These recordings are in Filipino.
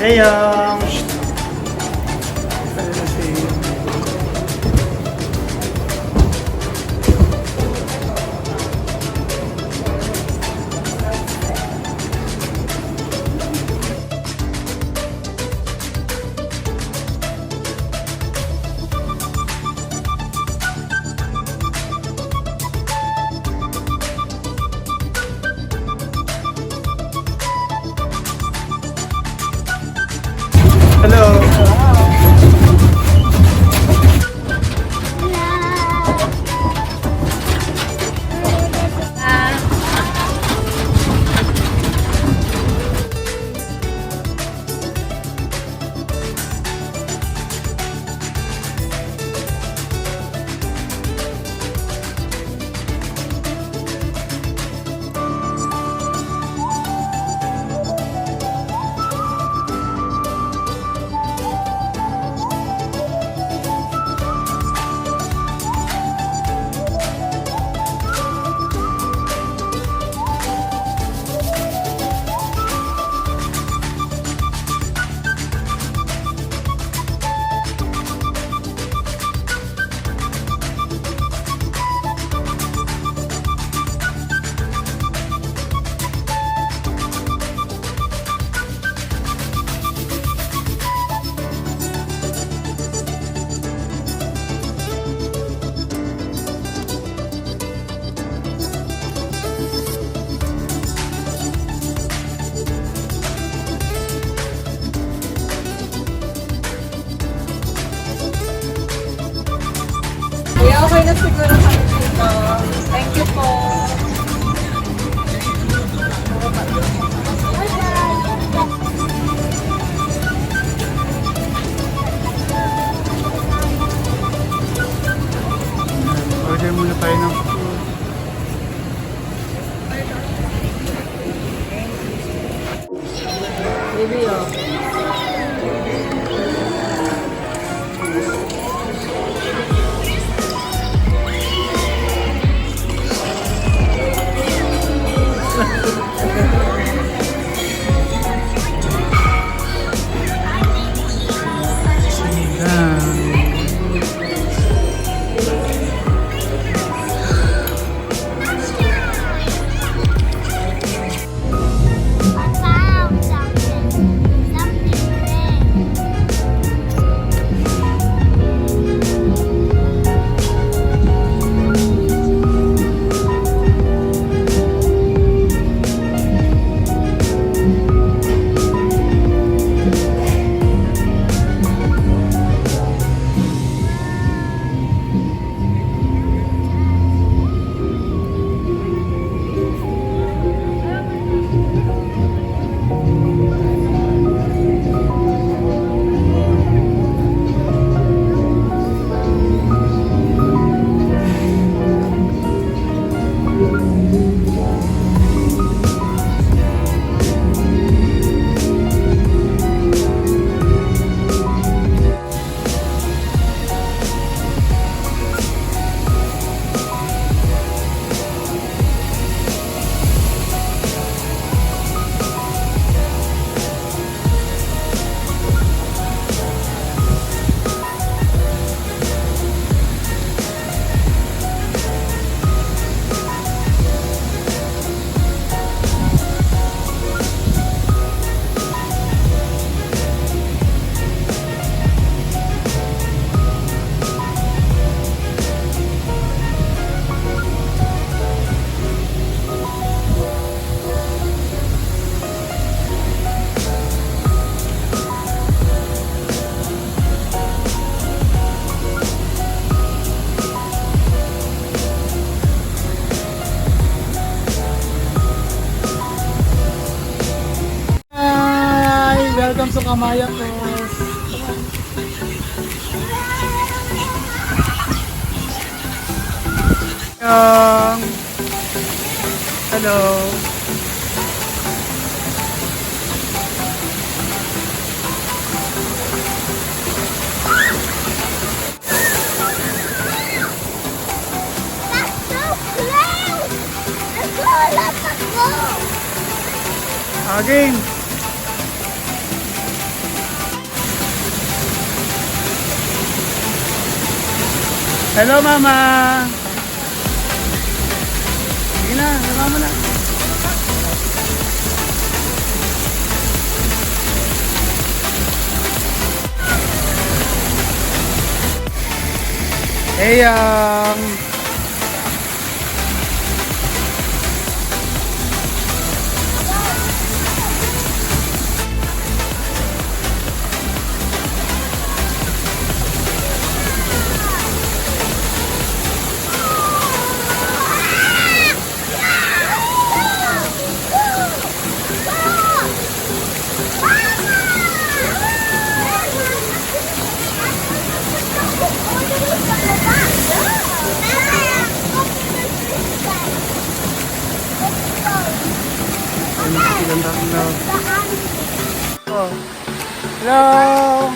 Seyong! Hello! Yeah, okay na siguro kami dito. Thank you po. Order muna tayo ng food. Baby, oh. Welcome sa Kamaya Cross. Hello. That's so close! Let's go, let's go! Again. Hello, Mama! Sige na, sama mo na. Hey, Oh. Hello!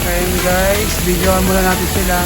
Ayun guys, videoan muna natin sila.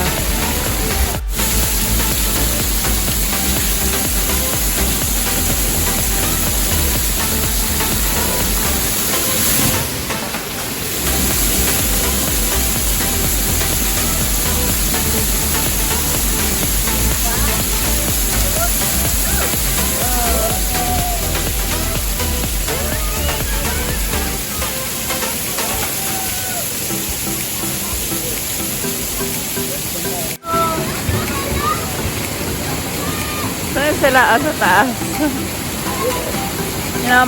Saan sila? Sa taas.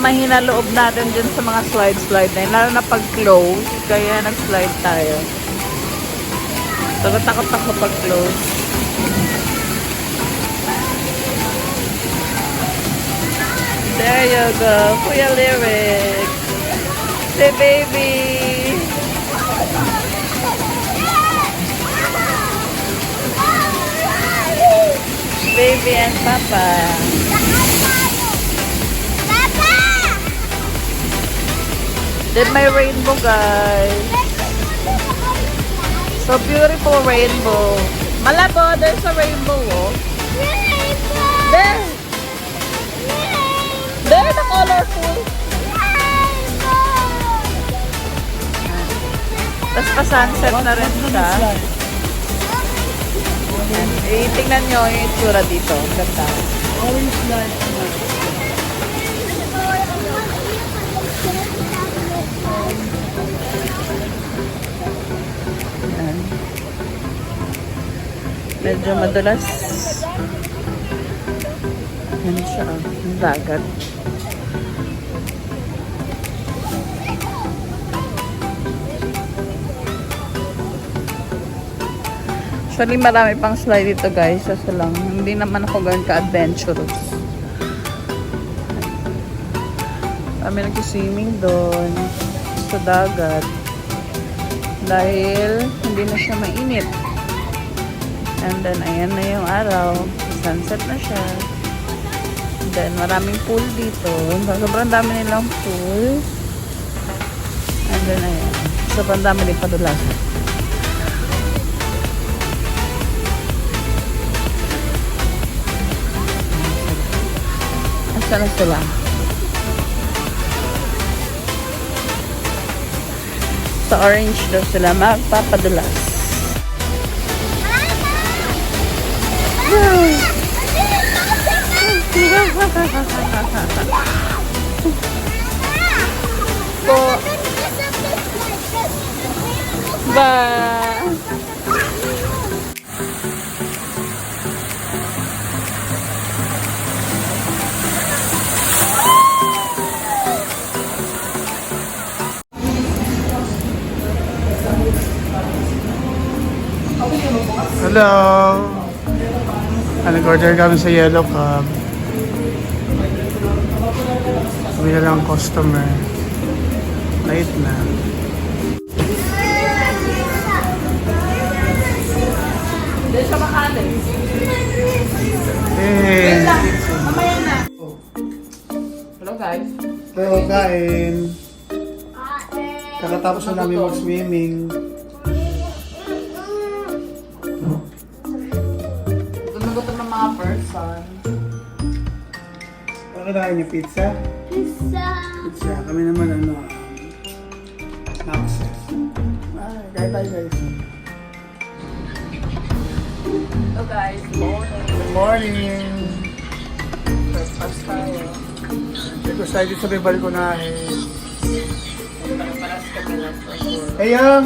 Mahina loob natin dyan sa mga slide na yun. Lalo na pag-close. Kaya nag-slide tayo. Takot ako pag-close. There you go. Kuya Lyric. Say baby. Baby and Papa. Papa! Did my rainbow, guys. So beautiful rainbow. Malabo, there's a rainbow, oh. There. There, the colorful. Tapos pa-sunset na rin siya. Tingnan nyo yung itsura dito. Ganda. Orange light. Ayan. Medyo madulas. Yan siya. Ang dagat. Actually, marami pang slide dito guys. Kasi lang, hindi naman ako ganun ka-adventurous. Kami nag-swimming doon sa dagat. Dahil hindi na siya mainit. And then, ayan na yung araw. Sunset na siya. And then, maraming pool dito. Sobrang dami nilang pool. And then, ayan. Sobrang dami din padulasan. Sana sila. Sa orange daw sila magpapadulas. Ba. Hello! Nag-order kami sa Yellow Cab. Sabi na lang customer. Late na. Hindi siya makalis. Eh. Mamaya na. Hello guys. Pero kain. Kakatapos na namin mag-swimming. Gumagutom ng mga person. Ano kailangan niyo? Pizza? Pizza. Pizza. Kami naman access. Kain tayo guys. Hello guys. Morning. Good morning. Breakfast tayo. Ito sa dito sa may balkonahe. Paras kami lang for sure. Ayang!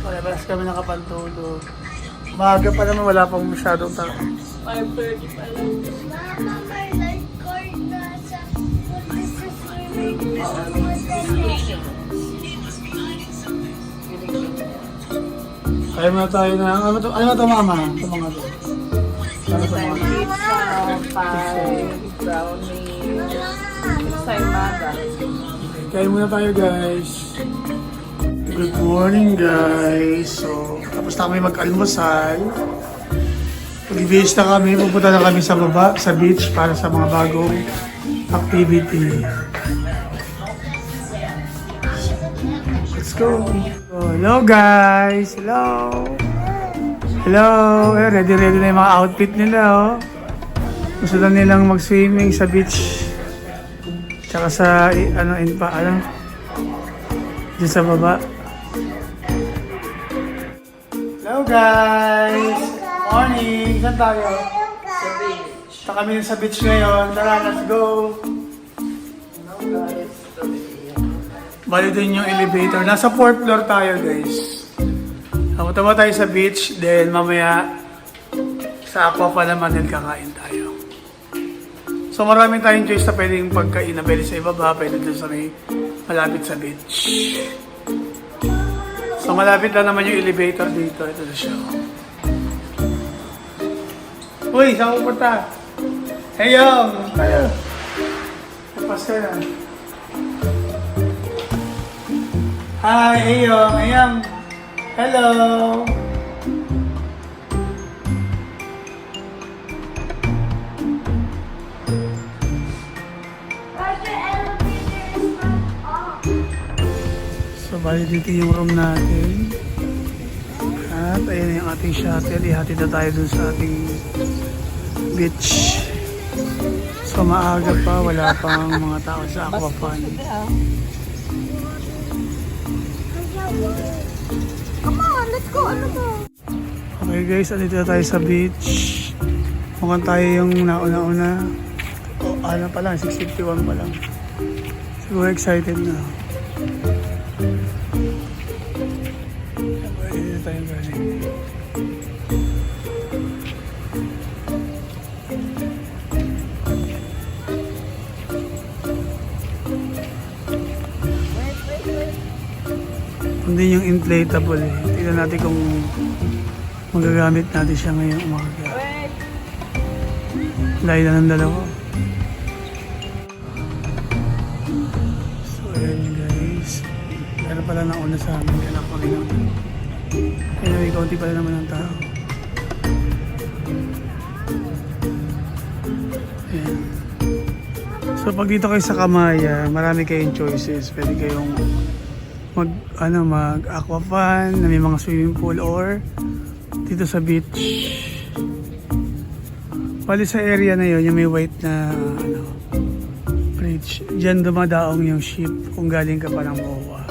Palabalas kami nakapantulog. Maaga pa naman, wala pang masyadong tao. 5:30 pa lang. Mama, may lifeguard na sa swimming. Kaya muna tayo na, ano ba ito mama? Ito mga ito. Ano ito mga ito? Pizza, pie, brownie, ensaymada. Kaya muna tayo guys. Good morning guys. So, tapos na kami mag-almusal. Pag-ibis na kami, pupunta na kami sa baba, sa beach para sa mga bagong activity. Let's go. Oh, hello guys. Hello. Hello. Ready na yung mga outfit nila. Oh. Gusto na nilang mag-swimming sa beach. Tsaka sa, dyan sa baba. Hello guys! Morning! Saan tayo? Sa beach. Punta kami sa beach ngayon. Tara, let's go! Hello guys. Bali din yung elevator. Nasa 4th floor tayo guys. Punta ba tayo sa beach, then mamaya sa Aqua pa naman din kakain tayo. So maraming tayong choice na pwedeng pagkain na pwede sa ibaba, pwede dun sa may malapit sa beach. So malapit lang naman yung elevator dito. Ito na siya. Uy, saan ko punta? Hey, tayo. Tapas ka na. Hi, Ayong. Hello. So, bali dito yung room natin. At ayan na yung ating shuttle. Ihatid na tayo dun sa ating beach. So, maaga pa. Wala pang mga tao sa Aquafun. Come on, let's go. Ano to? Okay guys, andito na tayo sa beach. Mukhang tayo yung nauna-una. Ano pa lang, 6:51 pa lang. Siguro excited na. Ayun tayo galing. Hindi yung inflatable eh. Tignan natin kung magagamit natin siya ngayong umaga. Dahil na ng dalawa. So ayan yun guys. Pero pala nauna sa amin. Kaya ako rin naman. Anyway, kaunti pala naman ang tao. Ayan. So pag dito kayo sa Kamaya, marami kayong choices. Pwede kayong mag aquafun na may mga swimming pool or dito sa beach. Bali sa area na yon yung may white na bridge. Diyan dumadaong yung ship kung galing ka pa ng MOA.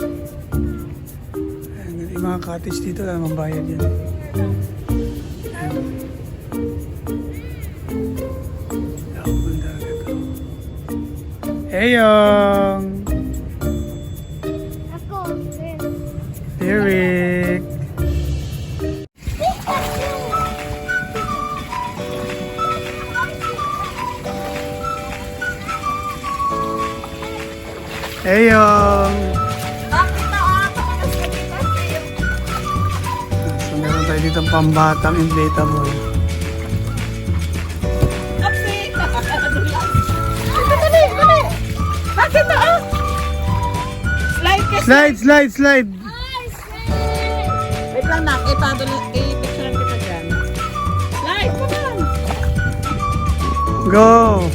Ayan, yung mga cottage dito lang ang bayad yan. Ayan. Ang dagat ko. Heyong! Ako. Derek! Heyong! Bakit ako na sa So meron tayo dito pambatang inflatable. Bakit na ah? Slide kasi. Slide! Wait lang na. I-picture Go!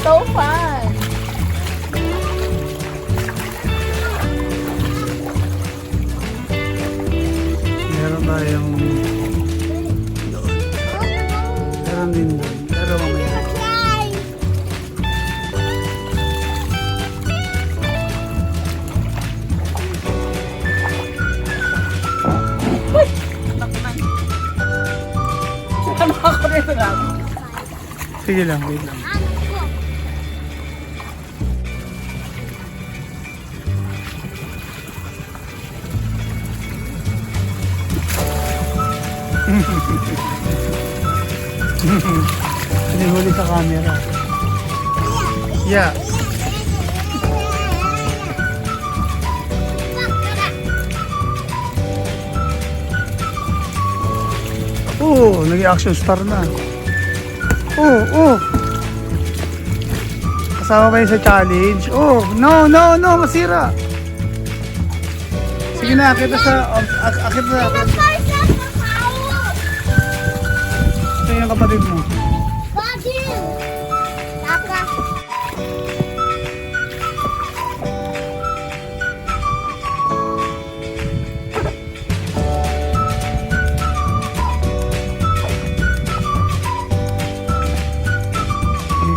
So fun! Meron tayong doon. Meron din doon. Pero mamaya. Ano ako rin lang? Sige lang, wait lang. Hinihuli sa camera. Yeah. Oh, nag-action star na. Oh. Kasama ba yun sa challenge? Oh, no, masira. Sige na, akit na sa... Akit na. Ito yung kapatid mo.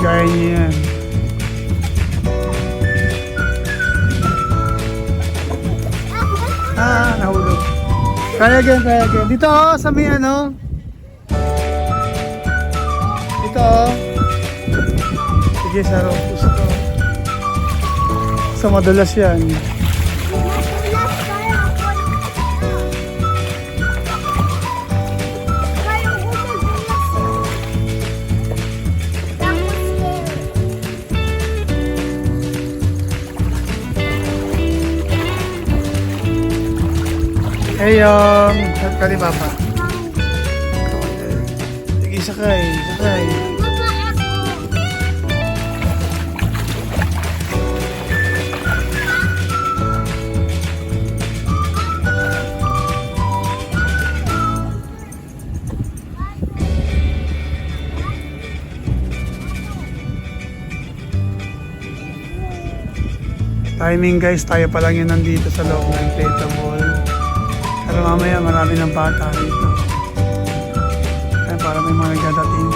Gaya niya yan. Nahulog. Kaya again. Dito sa may ano. Dito Sige, sa Rocus to. So madalas yan. Hey, saan ka ni Papa? Sige, sakay. Timing guys, tayo pa lang yun nandito sa loob ng inflatable. Pero mamaya marami ng bata rito. Kaya para may mga nagdadating.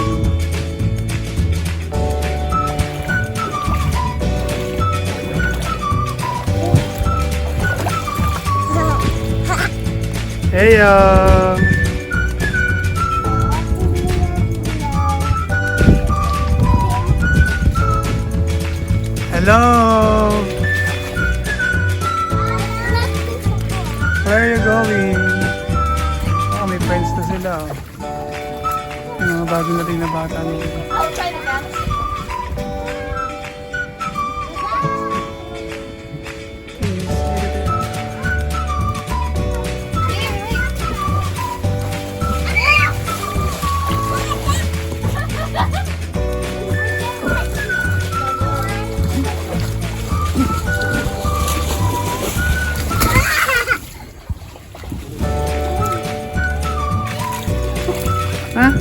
Hey, hello! Where are you going? Oh, may friends na sila. Oh. Yung mga bagong nating na bata nila.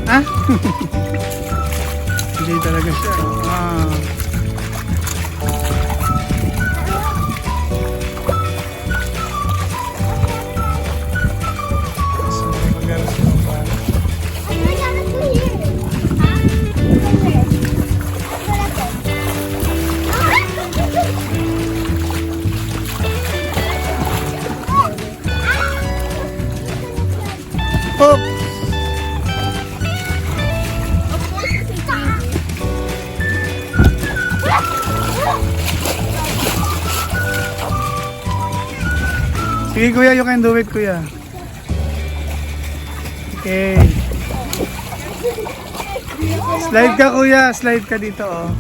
Ha? Hindi talaga siya. So, maglaro sila pa. Oh! Sige kuya, you can do it kuya. Okay. Slide ka kuya, slide ka dito oh.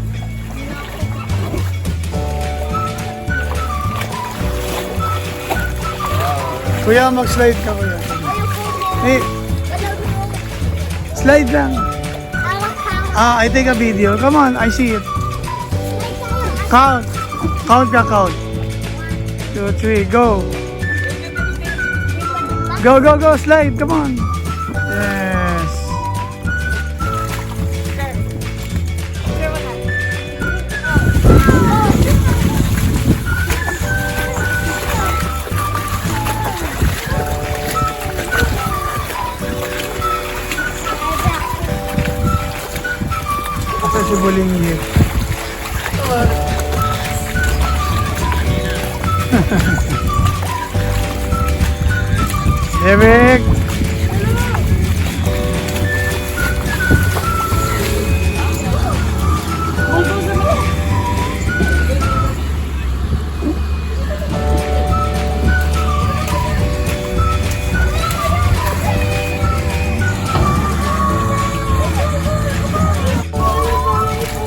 Kuya, mag-slide ka kuya. Hey. Slide lang. I take a video. Come on, I see it. Count. Count ka, count. 2, 3, go. Go, go, go, slide. Come on. Yes. Asa si Bolinggi? Eric!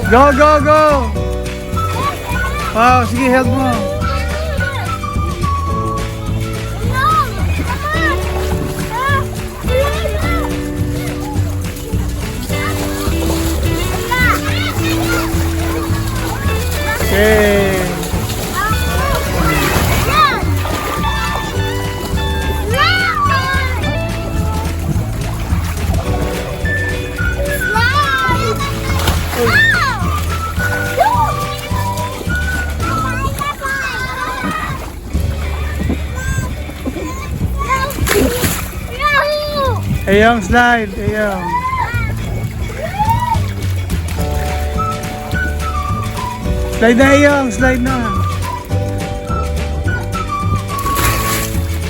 Go, go, go! Wow, sige, help mo. Okay. Ayong slide, ayong. Slide na ayong, slide na.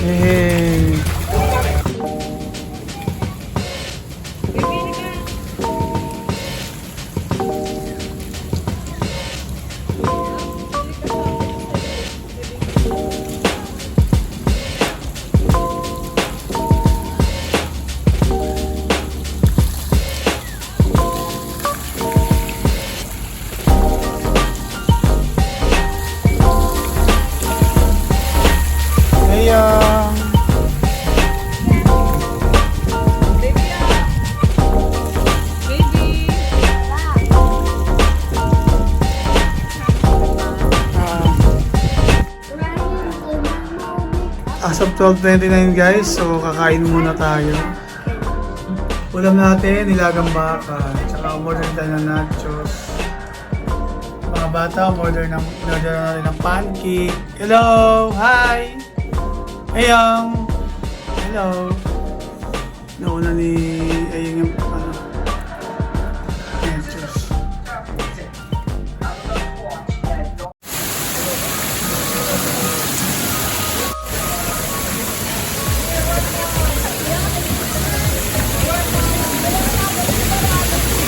Hey. Ayong. As of 12:29 guys, so kakain muna tayo. Ulam natin, nilagang baka, tsaka umorder tayo ng nachos. Mga bata, umorder natin ng pancake. Hello! Hi! Ayong! Hello! Nauna ni Ayong yung nachos.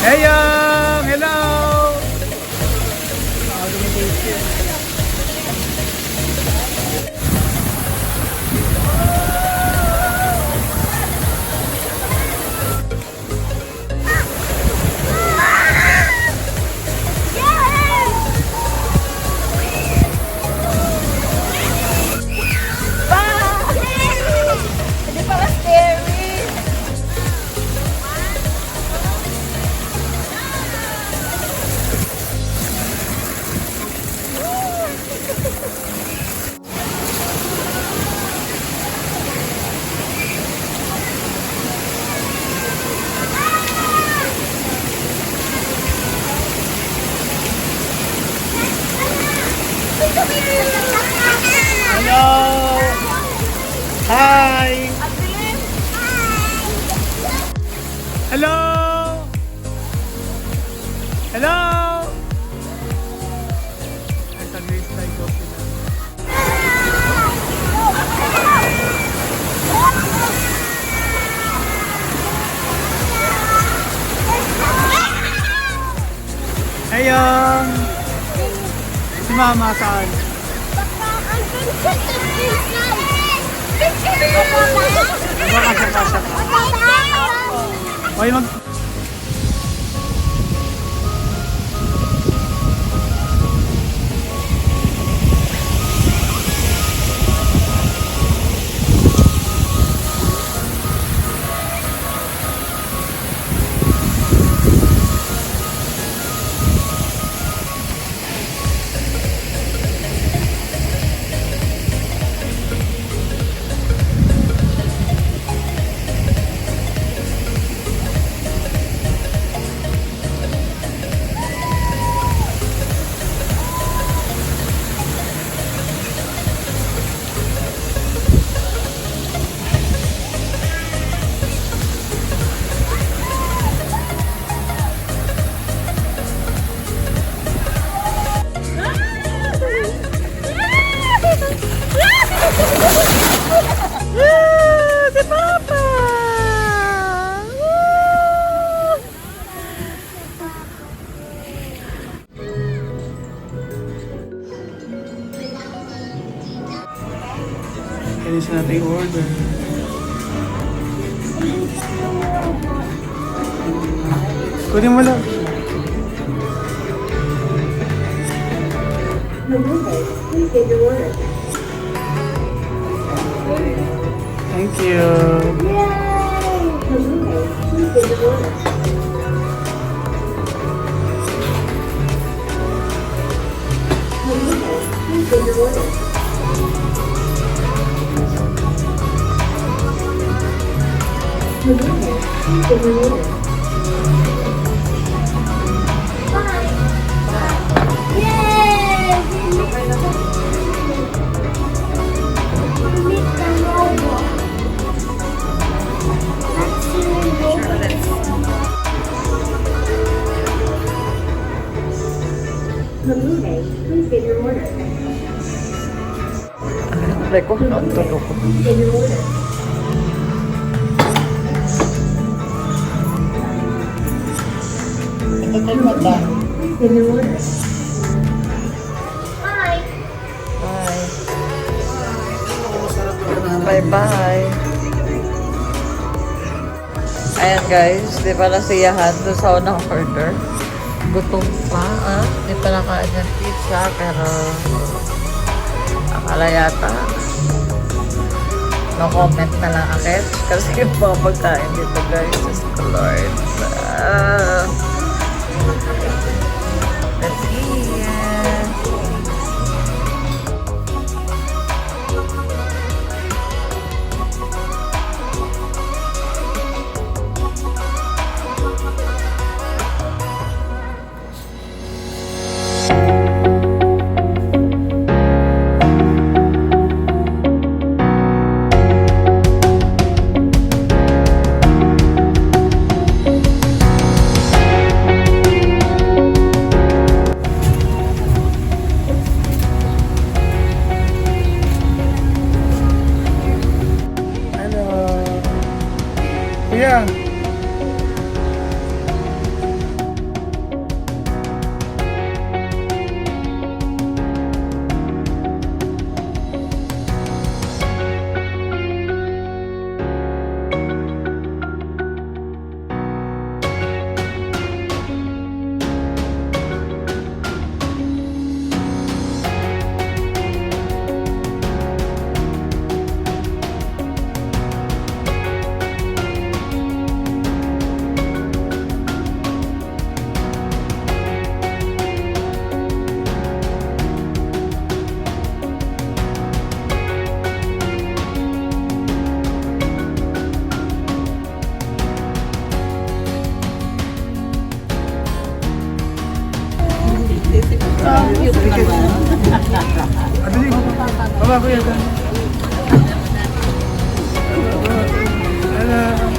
Ayong! Hello! Hindi pala scary. Hello! Hi! Hello! Hello! Ay, sa Grace Light Coffee na. Ayun! Si Mama saan? Kasya. Oy, mag... Isa natin yung order. Kunin mo lang. Thank you. Reko, nonton ako. Bye. Bye-bye. Ayan guys, di pa nasiyahan doon sa unang order. Gutom pa, ah. Di pa nakain ng pizza, pero akala yata no comment na lang akit kasi yung mga pagkain dito guys is Lord. Let's eat. Kuya. Adali mo. Baba ko yan.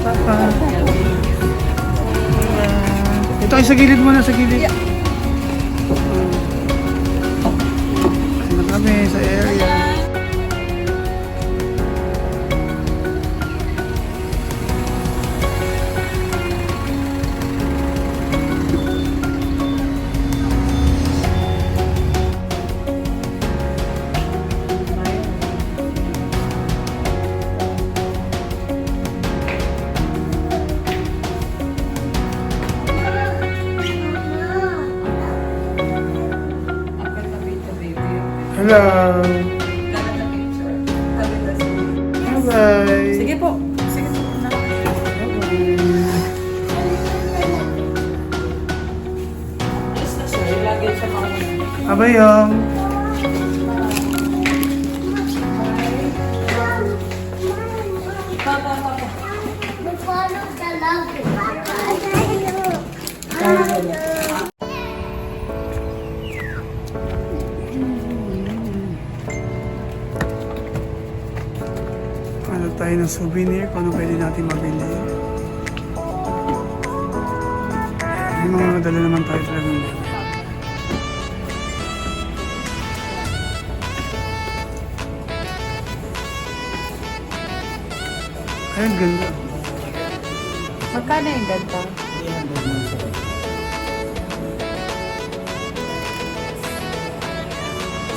Papa. Ito ay sa gilid mo na, sa gilid. Kasi na kami sa area. Hello. Bye-bye. Sige po. Sige po. Abayong. Ano tayo ng souvenir, kung ano pwede natin mabili. May mga nadala naman tayo talagang dala. Ay, ang ganda. Magkano yung ganda?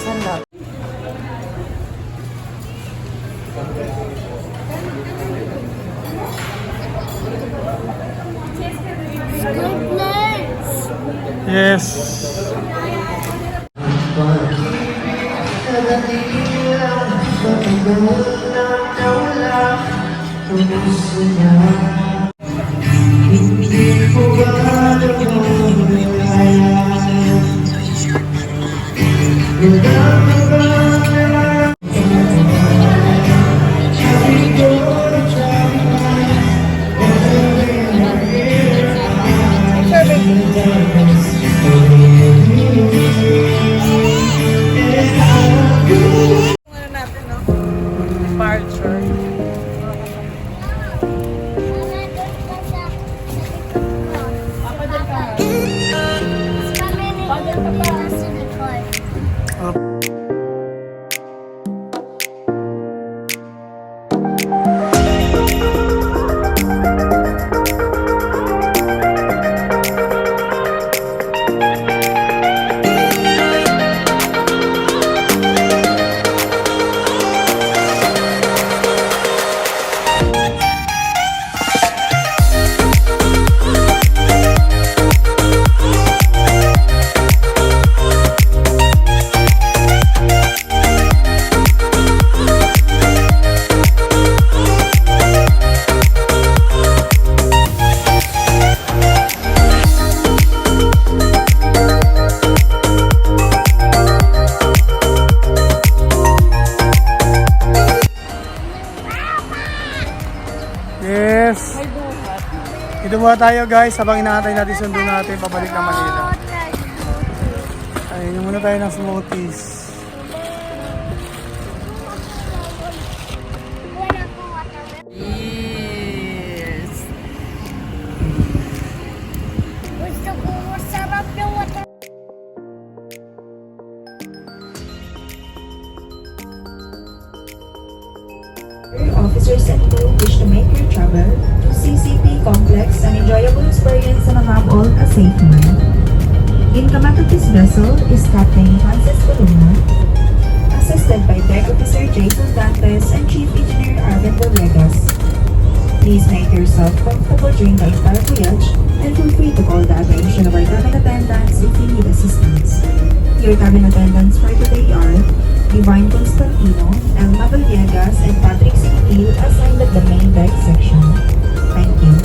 Saan lang? Yes. Ano natin, no? Departure. Yes. May buhat. Ito muna tayo guys, habang inaantay natin sundo natin pabalik ng Manila. Ayun, yung muna tayo ng smoothies. Yes. Gusto ko masarap yung water. Officers and crew wish to make your travel to CCP Complex an enjoyable experience and above all a safe one. In command of this vessel is Captain Francis Columna, assisted by Deck Officer Jason Dantes and Chief Engineer Arvin Villegas. Please make yourself comfortable during the entire voyage and feel free to call the attention of our cabin attendants if you need assistance. Your cabin attendants for today are Divine Constantino, Elma Villegas, and Patrick Sintil assigned at the main deck section. Thank you.